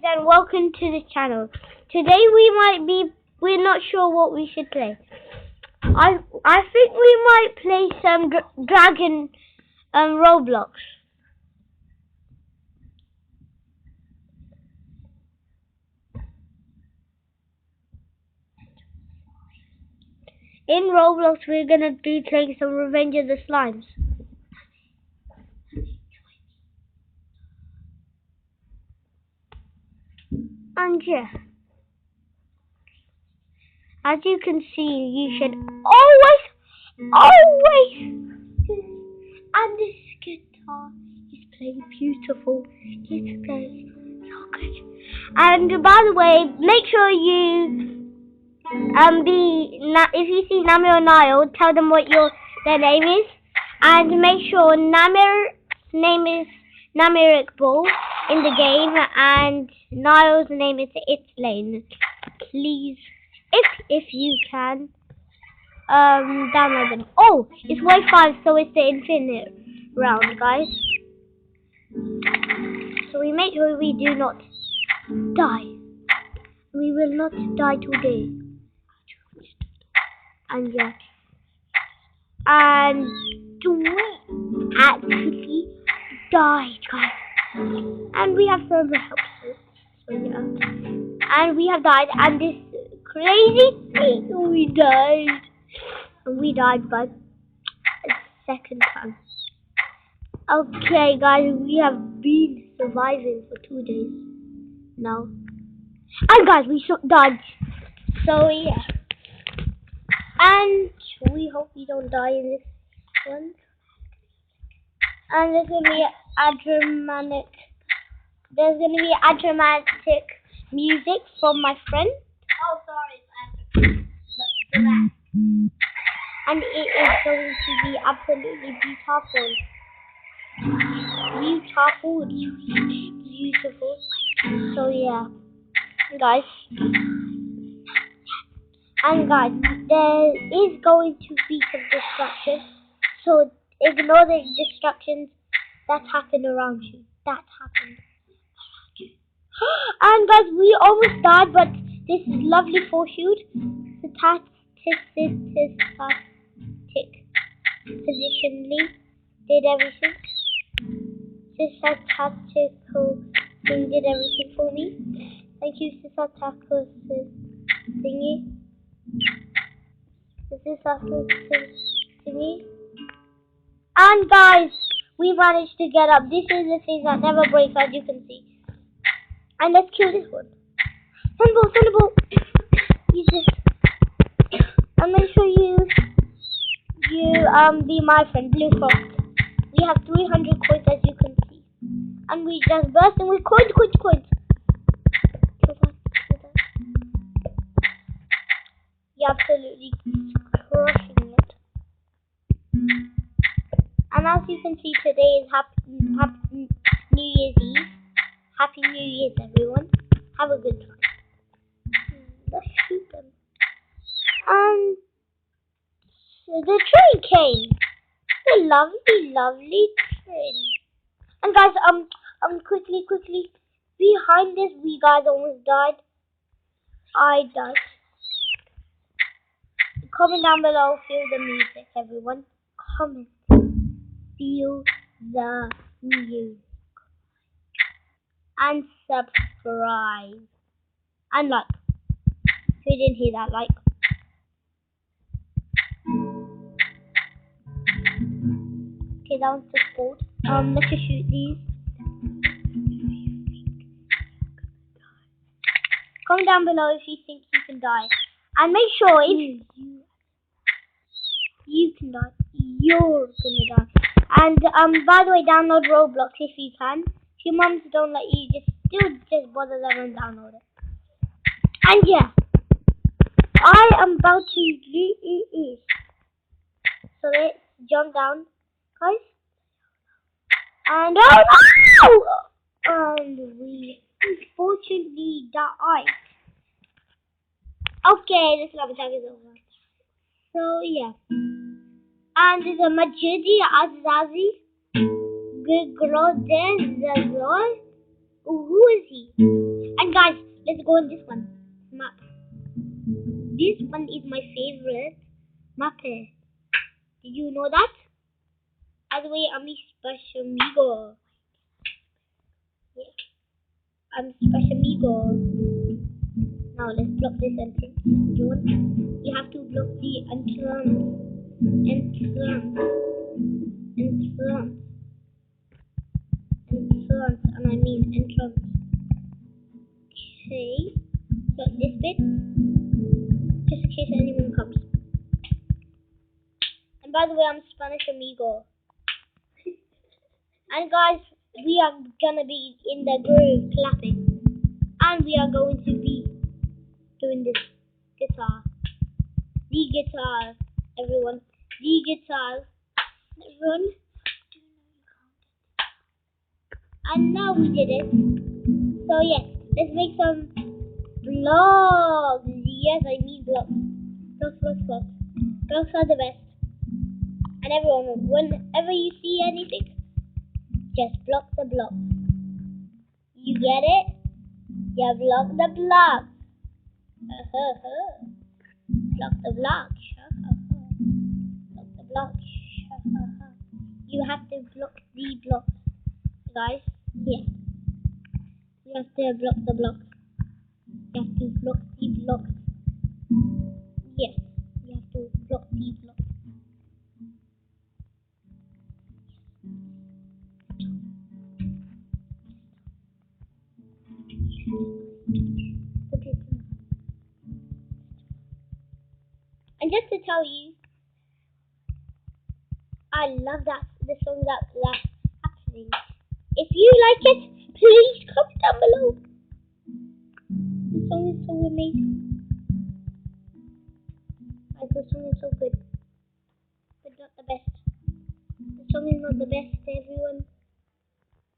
And welcome to the channel. Today we're not sure what we should play. I think we might play some Dragon Roblox. In Roblox we're gonna be playing some Revenge of the Slimes. And yeah. As you can see, you should always, and this guitar is playing beautiful. It's playing so good. And by the way, make sure you if you see Namir or Niall, tell them what their name is, and make sure Namir's name is Namiric Bull in the game, and Niall's name is It's Lane. Please. If you can, download them. Oh, it's wave 5, so it's the infinite round, guys. So we make sure we do not die. We will not die today. And yeah. And we actually died, guys. And we have some help. So yeah. And we have died, and this crazy thing, we died. And we died by a second time. Okay, guys, we have been surviving for 2 days now. And guys, we died. So yeah. And we hope we don't die in this one. And there's gonna be dramatic music from my friend. Oh, sorry, and it is going to be absolutely beautiful. Beautiful. So yeah, guys. And guys, there is going to be some distractions. So ignore the distractions that happen around you. And guys, we almost died, but this lovely fortune, positionally did everything. This tactical thing did everything for me. Thank you, tactical thingy. This is thingy. And guys, we managed to get up. This is the thing that never breaks, as you can see. And let's kill this one. Thunderbolt. Use this. And make sure you be my friend, Blue Fox. We have 300 coins, as you can see. And we just bursting with coins. You're absolutely crushing it. And as you can see, today is happy New Year's Eve. Happy New Year's, everyone. Have a good time. Let's shoot them. So the train came. The lovely train. And guys, quickly. Behind this, we guys almost died. I died. Comment down below, feel the music, everyone. Comment. Feel the music. And subscribe. And like. If you didn't hear that, like. Okay, that was just gold. Let's just shoot these. Comment down below if you think you can die. And make sure if you can die, you're gonna die. And by the way, download Roblox if you can. If your mums don't let you, just bother them and download it. And yeah, I am about to leave. So let's jump down, guys. And oh no! And we unfortunately died. Okay, this love attack is over. So yeah. And the Majidi Azazi Grodezazor. Who is he? guys, let's go on this one. Map. This one is my favorite map here. Did you know that? By the way, I'm a special amigo. Yeah. I'm special amigo. Now let's block this entrance. You have to block the entrance. And I mean entrance. Okay. So this bit, just in case anyone comes. And by the way, I'm Spanish amigo. And guys, we are gonna be in the groove clapping, and we are going to be doing this guitar. The guitar, everyone. The guitar, everyone. And now we did it. So yes, let's make some vlogs. Yes, I need vlogs. Vlogs. Vlogs are the best. And everyone, whenever you see anything, just block the block. You get it? Yeah, block the block. Block the block. Block the block. You have to block the blocks, guys. Yeah. You have to block the blocks. You have to block the blocks. Yes. You have to block the blocks. Okay. And just to tell you, I love the song that's happening. If you like it, please comment down below. The song is so amazing. And the song is so good. But not the best. The song is not the best, everyone.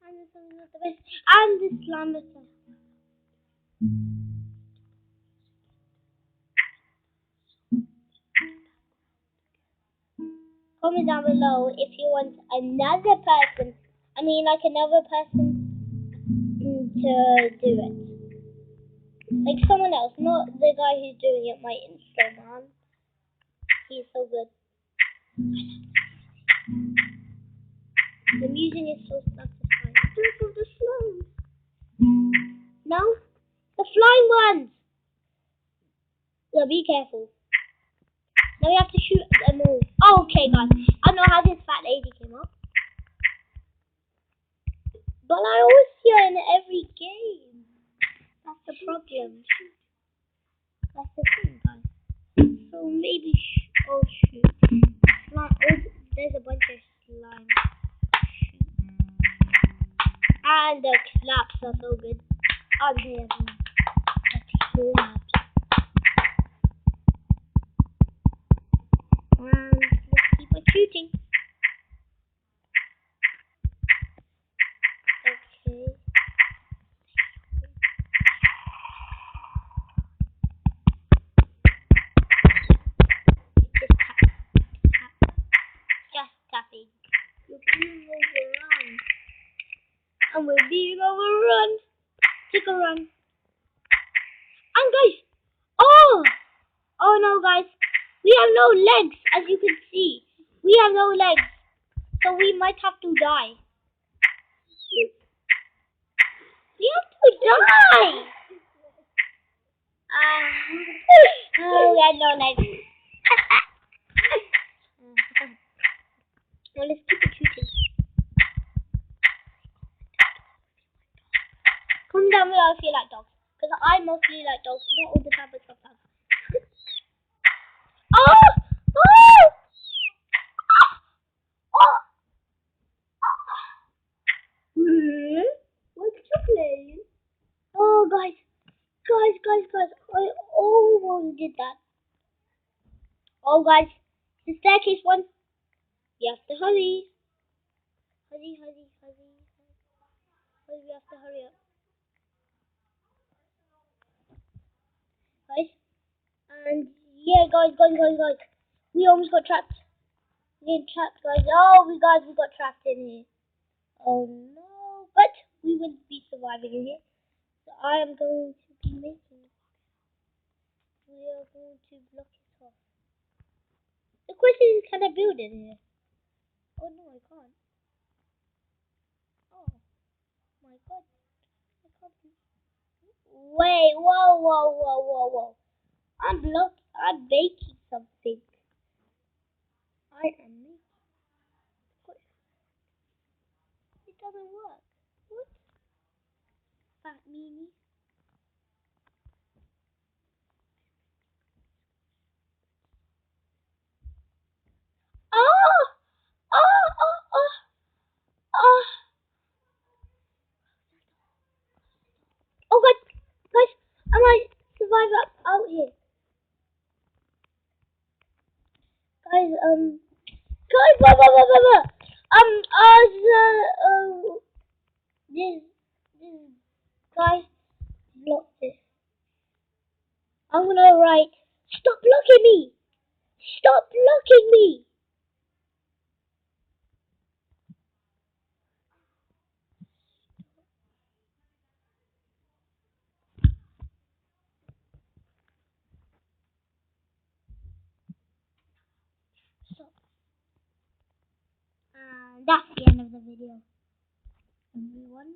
And the song is not the best. And the slam is the comment down below if you want another person. Another person to do it. Like someone else, not the guy who's doing it, my Instagram. He's so good. The music is so satisfying. Look at the slime. No? The flying ones! So be careful. Now we have to shoot them all. Oh, okay, guys. I don't know how this fat lady came up. But I always see her in every game. That's the problem. That's the thing, guys. So maybe oh shoot. There's a bunch of slime. And the claps are so good. Oh, there the claps. And let's keep on shooting. Okay. Just tapping. You're being overrun. And we're being overrun. Take a run. And guys, oh no guys, we have no legs, as you can see. We have no legs, so we might have to die. We have to die. Oh, we have no legs. Well, let's keep it shooting. Comment down below if you like dogs, because I mostly like dogs, not all the time, but sometimes. What you playing? Oh, guys, I almost did that. Oh, guys, the staircase one. You have to hurry. Hurry. We have to hurry up. Guys, and yeah, guys. We almost got trapped. We got trapped, guys. Oh, we got trapped in here. Oh no, but we will be surviving in here. So I am going to be making it. We are going to block it off. The question is, can I build it here? Oh no, I can't. Oh my god, I can't. Wait, whoa. I'm making something. I am making. It doesn't work. What? Fat meanie. Oh! Oh! Oh! Oh! Oh! Oh god! Guys, I might survive out here. Guys, guys, blah. This guy blocked this. I'm gonna write, stop blocking me! Stop blocking me! Stop. And that's the end of the video. Everyone.